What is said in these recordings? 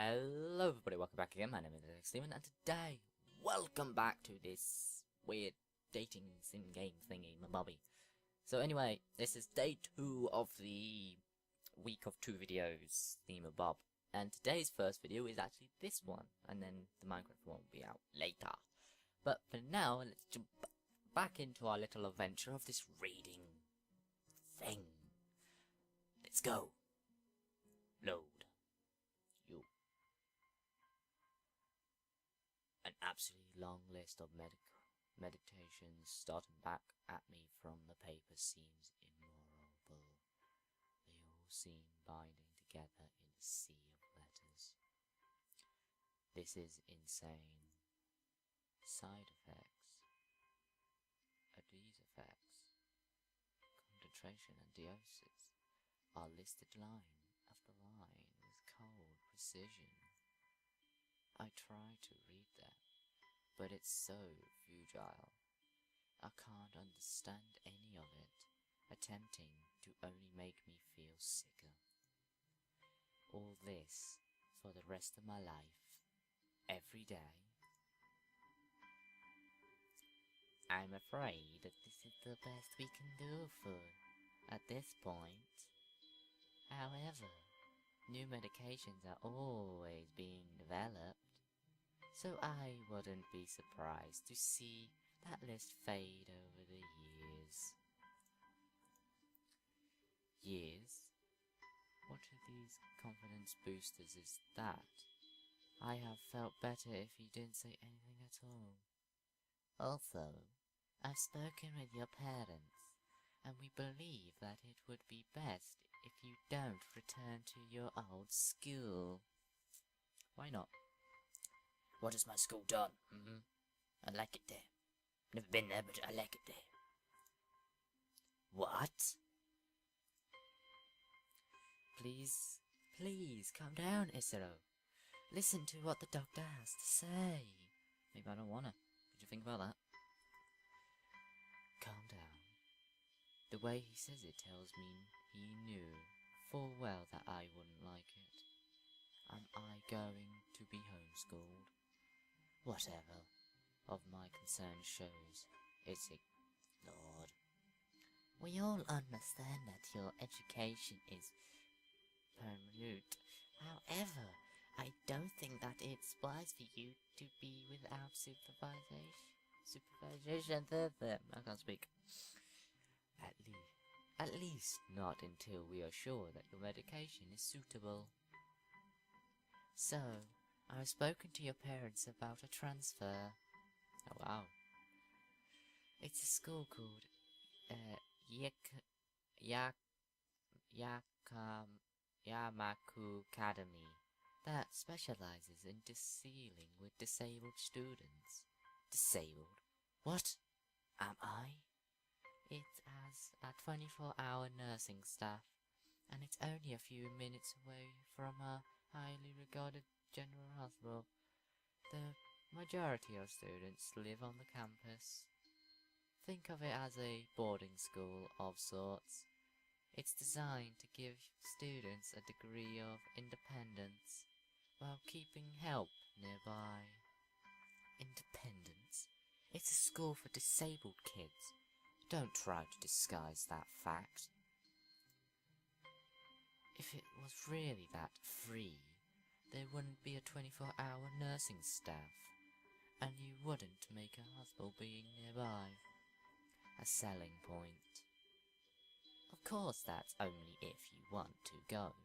Hello everybody, welcome back again. My name is Steven, and today, welcome back to this weird dating sim game thingy, my bobby. So anyway, this is day 2 of the week of 2 videos theme-a-bob. And today's first video is actually this one, and then the Minecraft one will be out later. But for now, let's jump back into our little adventure of this reading thing. Let's go. Load. An absolutely long list of meditations starting back at me from the paper seems immemorable. They all seem binding together in a sea of letters. This is insane. Side effects. Are these effects? Concentration and deosis are listed line after line with cold precision. I try to read that, but it's so futile. I can't understand any of it, attempting to only make me feel sicker. All this for the rest of my life, every day. I'm afraid that this is the best we can do at this point. However, new medications are always being developed, so I wouldn't be surprised to see that list fade over the years. Years? What are these confidence boosters is that? I have felt better if you didn't say anything at all. Also, I've spoken with your parents, and we believe that it would be best if you don't return to your old school. Why not? What has my school done? I like it there. Never been there, but I like it there. What? Please, calm down, Hisao. Listen to what the doctor has to say. Maybe I don't wanna. What do you think about that? Calm down. The way he says it tells me he knew full well that I wouldn't like it. Am I going to be homeschooled? Whatever of my concern shows, it's ignored. We all understand that your education is permanent. However, I don't think that it's wise for you to be without supervision. I can't speak. At least not until we are sure that your medication is suitable. So, I've spoken to your parents about a transfer. Oh wow. It's a school called Yamaku Academy that specializes in dealing with disabled students. Disabled? What? Am I? It has a 24-hour nursing staff, and it's only a few minutes away from a highly regarded general hospital. The majority of students live on the campus. Think of it as a boarding school of sorts. It's designed to give students a degree of independence while keeping help nearby. Independence? It's a school for disabled kids. Don't try to disguise that fact. If it was really that free, there wouldn't be a 24-hour nursing staff, and you wouldn't make a hospital being nearby a selling point. Of course, that's only if you want to go,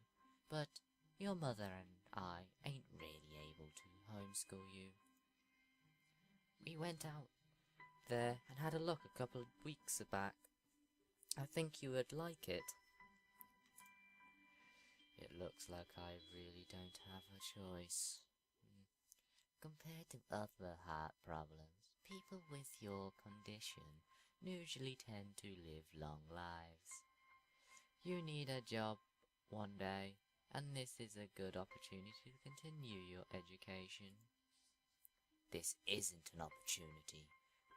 but your mother and I ain't really able to homeschool you. We went out there and had a look a couple of weeks back. I think you would like it. It looks like I really don't have a choice. Compared to other heart problems, people with your condition usually tend to live long lives. You need a job one day, and this is a good opportunity to continue your education. This isn't an opportunity.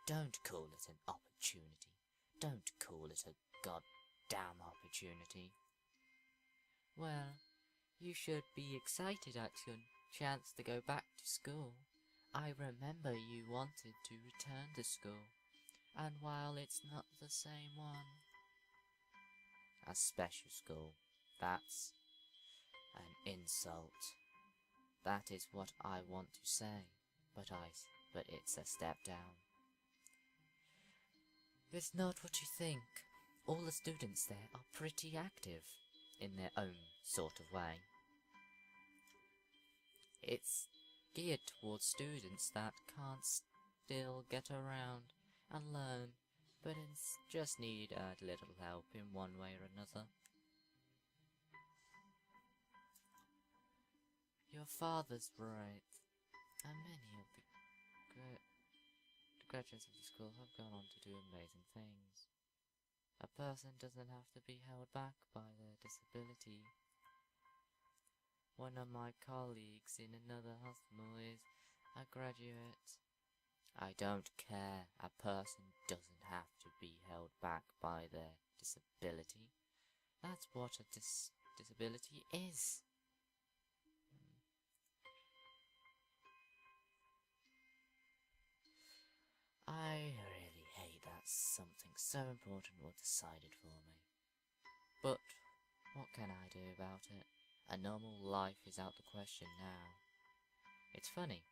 Don't call it an opportunity. Don't call it a goddamn opportunity. Well, you should be excited, Action, chance to go back to school. I remember you wanted to return to school, and while it's not the same one... A special school, that's an insult. That is what I want to say, but it's a step down. It's not what you think. All the students there are pretty active, in their own sort of way. It's geared towards students that can't still get around and learn, but just need a little help in one way or another. Your father's right, and many of the graduates of the school have gone on to do amazing things. A person doesn't have to be held back by their disability. One of my colleagues in another hospital is a graduate. I don't care. A person doesn't have to be held back by their disability. That's what a disability is. I really hate that something so important was decided for me. But what can I do about it? A normal life is out the question now. It's funny,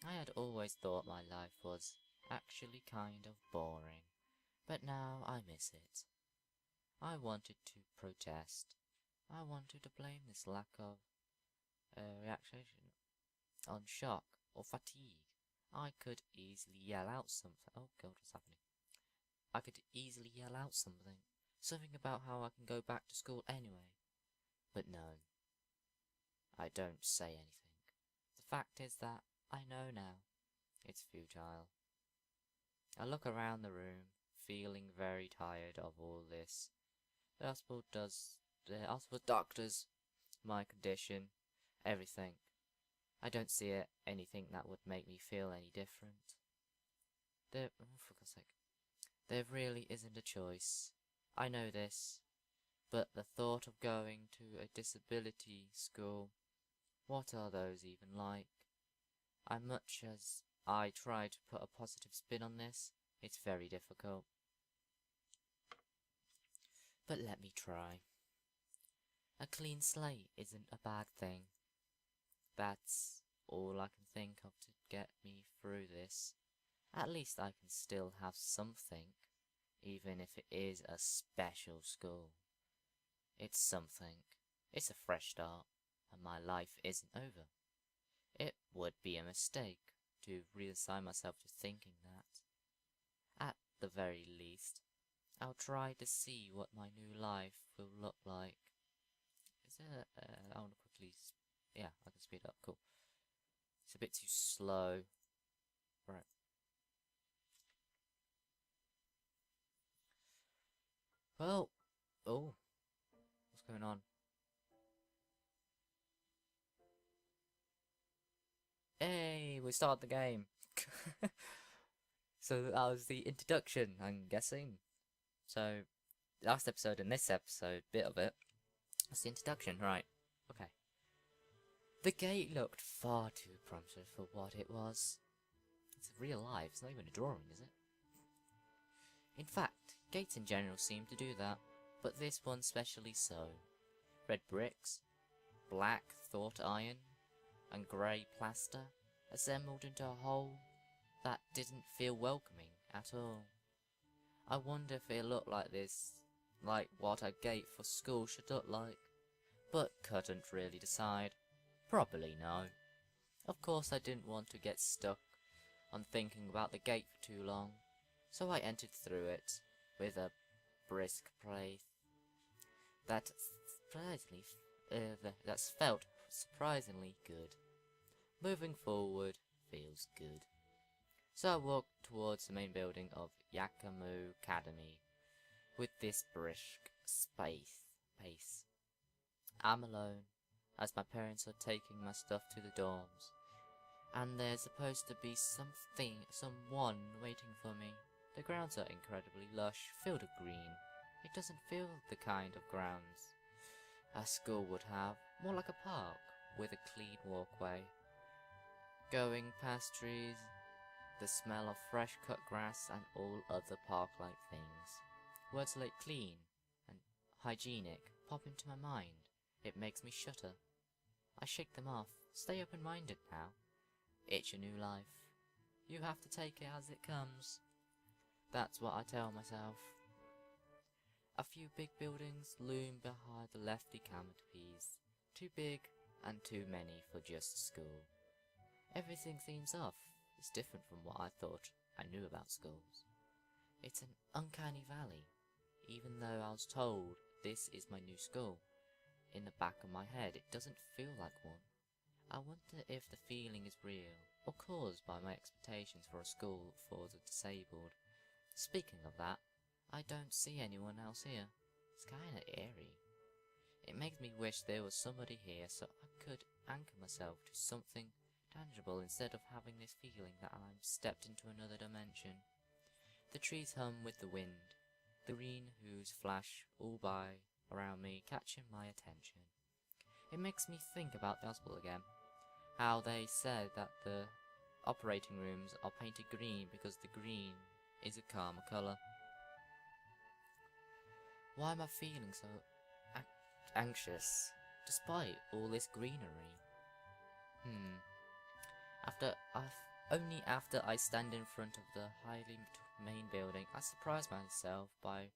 I had always thought my life was actually kind of boring, but now I miss it. I wanted to protest. I wanted to blame this lack of reaction on shock or fatigue. I could easily yell out something. Oh god, what's happening? I could easily yell out something. Something about how I can go back to school anyway. But no. I don't say anything. The fact is that I know now. It's futile. I look around the room, feeling very tired of all this. The hospital doctors, my condition, everything. I don't see anything that would make me feel any different. For God's sake, there really isn't a choice. I know this, but the thought of going to a disability school, what are those even like? As much as I try to put a positive spin on this, it's very difficult. But let me try. A clean slate isn't a bad thing. That's all I can think of to get me through this. At least I can still have something, even if it is a special school. It's something. It's a fresh start, and my life isn't over. It would be a mistake to reassign myself to thinking that. At the very least, I'll try to see what my new life will look like. I want to quickly... Yeah, I can speed up, cool. It's a bit too slow. Right. Well, oh, what's going on? Hey, we start the game. So that was the introduction, I'm guessing. So, last episode and this episode, bit of it. That's the introduction, right. Okay. The gate looked far too promising for what it was. It's real life, it's not even a drawing, is it? In fact, gates in general seem to do that, but this one specially so. Red bricks, black thought iron, and grey plaster assembled into a whole that didn't feel welcoming at all. I wonder if it looked like this, like what a gate for school should look like, but couldn't really decide. Probably no. Of course I didn't want to get stuck on thinking about the gate for too long, so I entered through it with a brisk pace that's felt surprisingly good. Moving forward feels good. So I walked towards the main building of Yamaku Academy with this brisk pace. I'm alone, as my parents are taking my stuff to the dorms, and there's supposed to be someone waiting for me. The grounds are incredibly lush, filled with green. It doesn't feel the kind of grounds a school would have, more like a park, with a clean walkway. Going past trees, the smell of fresh cut grass and all other park-like things. Words like clean and hygienic pop into my mind. It makes me shudder. I shake them off. Stay open-minded now. It's your new life. You have to take it as it comes. That's what I tell myself. A few big buildings loom behind the lefty canopies. Too big and too many for just a school. Everything seems off. It's different from what I thought I knew about schools. It's an uncanny valley, even though I was told this is my new school. In the back of my head, it doesn't feel like one. I wonder if the feeling is real, or caused by my expectations for a school for the disabled. Speaking of that, I don't see anyone else here. It's kinda eerie. It makes me wish there was somebody here so I could anchor myself to something tangible instead of having this feeling that I'm stepped into another dimension. The trees hum with the wind, the green hues flash all by around me, catching my attention. It makes me think about the hospital again, how they said that the operating rooms are painted green because the green is a calmer colour. Why am I feeling so anxious, despite all this greenery? Only after I stand in front of the highly main building, I surprise myself by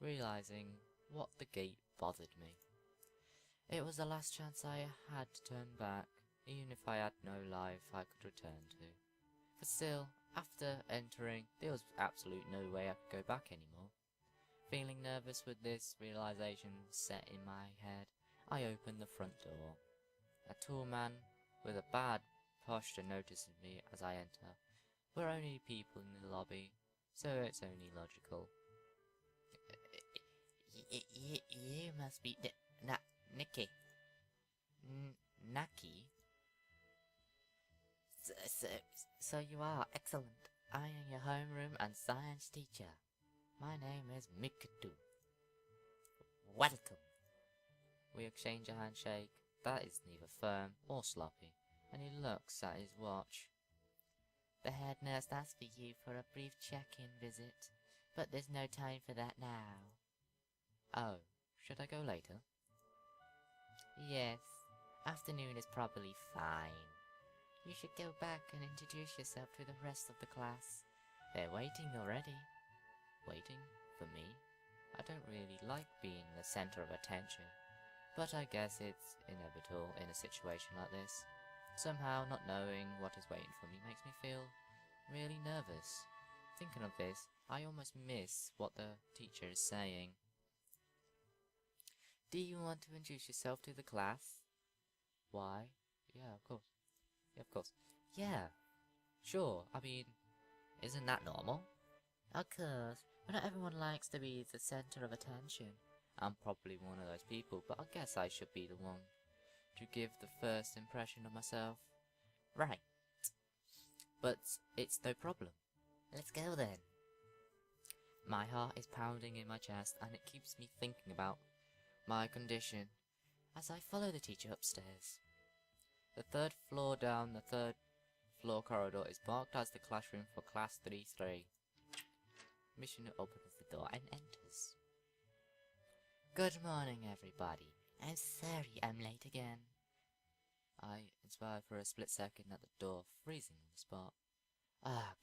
realizing what the gate bothered me. It was the last chance I had to turn back, even if I had no life I could return to. But still, after entering, there was absolute no way I could go back anymore. Feeling nervous with this realization set in my head, I opened the front door. A tall man with a bad posture notices me as I enter. We're only people in the lobby, so it's only logical. You must be Nikki. Naki? So you are. Excellent. I am your homeroom and science teacher. My name is Mikutu. Welcome. We exchange a handshake that is neither firm or sloppy, and he looks at his watch. The head nurse asked for you for a brief check-in visit, but there's no time for that now. Oh, should I go later? Yes, afternoon is probably fine. You should go back and introduce yourself to the rest of the class. They're waiting already. Waiting? For me? I don't really like being the center of attention, but I guess it's inevitable in a situation like this. Somehow not knowing what is waiting for me makes me feel really nervous. Thinking of this, I almost miss what the teacher is saying. Do you want to introduce yourself to the class? Why? Yeah, of course. Yeah, of course. Yeah, sure. I mean, isn't that normal? Of course, but not everyone likes to be the center of attention. I'm probably one of those people, but I guess I should be the one to give the first impression of myself. Right. But it's no problem. Let's go then. My heart is pounding in my chest, and it keeps me thinking about my condition as I follow the teacher upstairs. The third floor down the third floor corridor is marked as the classroom for class 3-3. Missioner opens the door and enters. Good morning, everybody. I'm sorry I'm late again. I inspired for a split second at the door, freezing on the spot.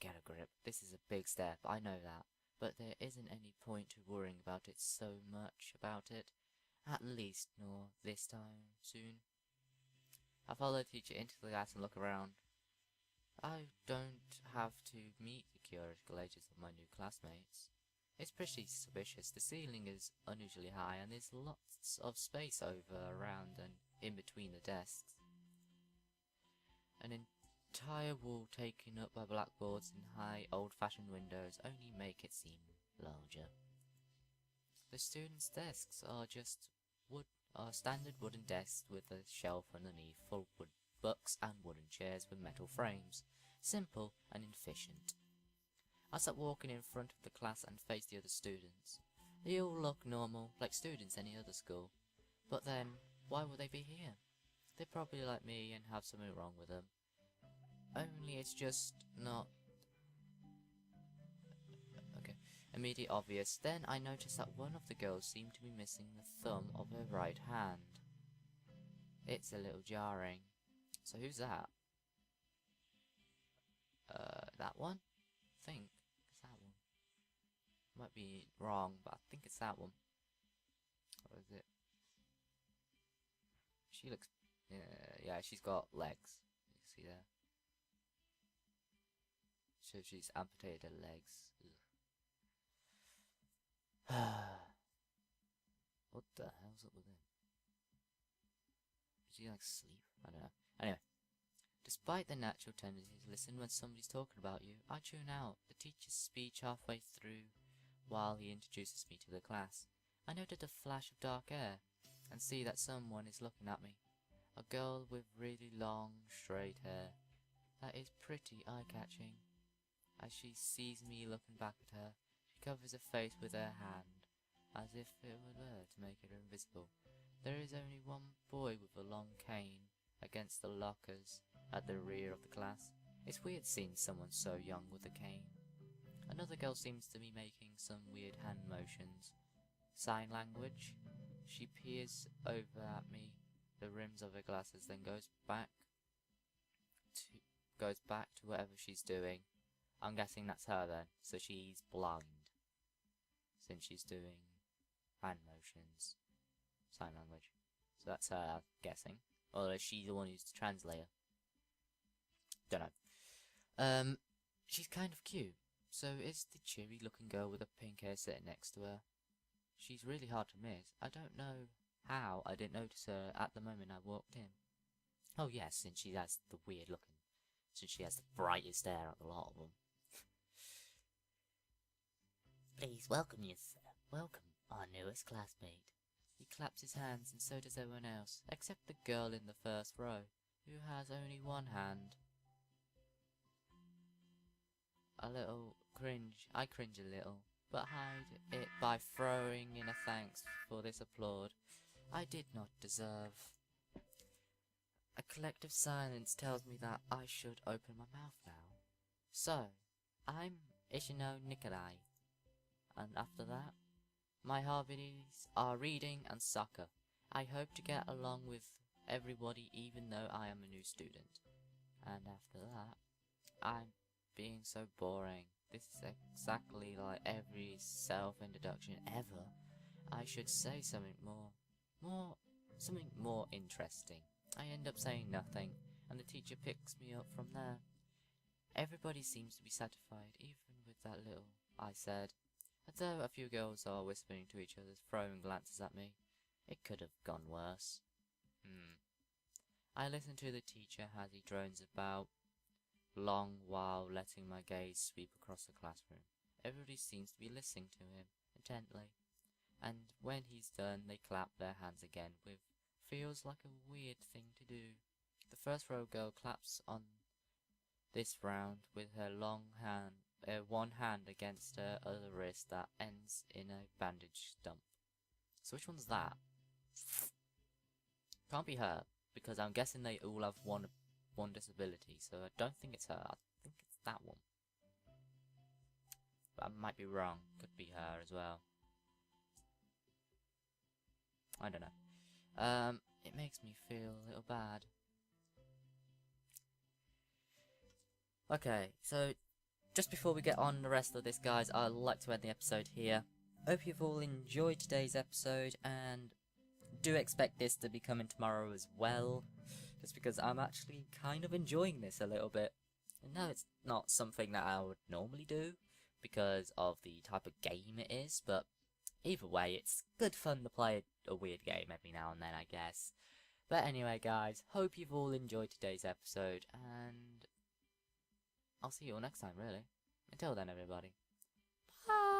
Get a grip. This is a big step, I know that. But there isn't any point to worrying about it so much about it. At least, nor this time soon. I follow the teacher into the class and look around. I don't have to meet the theoretical ages of my new classmates. It's pretty suspicious. The ceiling is unusually high and there's lots of space over, around and in between the desks. An entire wall taken up by blackboards and high old-fashioned windows only make it seem larger. The students' desks are just standard wooden desks with a shelf underneath full of wood books and wooden chairs with metal frames. Simple and efficient. I start walking in front of the class and face the other students. They all look normal, like students any other school. But then, why would they be here? They're probably like me and have something wrong with them. Only it's just not immediately obvious. Then I noticed that one of the girls seemed to be missing the thumb of her right hand. It's a little jarring. So who's that? That one? I think it's that one. Might be wrong, but I think it's that one. What is it? She looks... yeah, she's got legs. You can see there. So she's amputated her legs. What the hell's up with him? Is he like asleep? I don't know. Anyway. Despite the natural tendency to listen when somebody's talking about you, I tune out the teacher's speech halfway through while he introduces me to the class. I noted a flash of dark hair and see that someone is looking at me. A girl with really long, straight hair. That is pretty eye-catching. As she sees me looking back at her, she covers her face with her hand, as if it were there to make it invisible. There is only one boy with a long cane against the lockers at the rear of the class. It's weird seeing someone so young with a cane. Another girl seems to be making some weird hand motions. Sign language. She peers over at me, the rims of her glasses, then goes back to whatever she's doing. I'm guessing that's her then, so she's blind, since she's doing hand motions, sign language. So that's her, I'm guessing. Or is she the one who's the translator? Don't know. She's kind of cute. So is the cheery looking girl with the pink hair sitting next to her. She's really hard to miss. I don't know how I didn't notice her at the moment I walked in. Oh yes, since she has the brightest hair out of a lot of them. Please welcome you, sir. Welcome, our newest classmate. He claps his hands, and so does everyone else, except the girl in the first row, who has only one hand. I cringe a little, but hide it by throwing in a thanks for this applaud I did not deserve. A collective silence tells me that I should open my mouth now. So, I'm Hisao Nakai, and after that, my hobbies are reading and soccer. I hope to get along with everybody even though I am a new student. And after that, I'm being so boring. This is exactly like every self-introduction ever. I should say something more interesting. I end up saying nothing, and the teacher picks me up from there. Everybody seems to be satisfied, even with that little I said. Although a few girls are whispering to each other, throwing glances at me. It could have gone worse. I listen to the teacher as he drones about, long while letting my gaze sweep across the classroom. Everybody seems to be listening to him intently, and when he's done, they clap their hands again, with feels like a weird thing to do. The first row girl claps on this round with her one hand against her other wrist that ends in a bandage stump. So which one's that? Can't be her, because I'm guessing they all have one disability, so I don't think it's her. I think it's that one. But I might be wrong. Could be her as well. I don't know. It makes me feel a little bad. Okay, so just before we get on the rest of this, guys, I'd like to end the episode here. Hope you've all enjoyed today's episode, and do expect this to be coming tomorrow as well, just because I'm actually kind of enjoying this a little bit. And no, it's not something that I would normally do, because of the type of game it is, but either way, it's good fun to play a weird game every now and then, I guess. But anyway, guys, hope you've all enjoyed today's episode, and I'll see you all next time, really. Until then, everybody. Bye!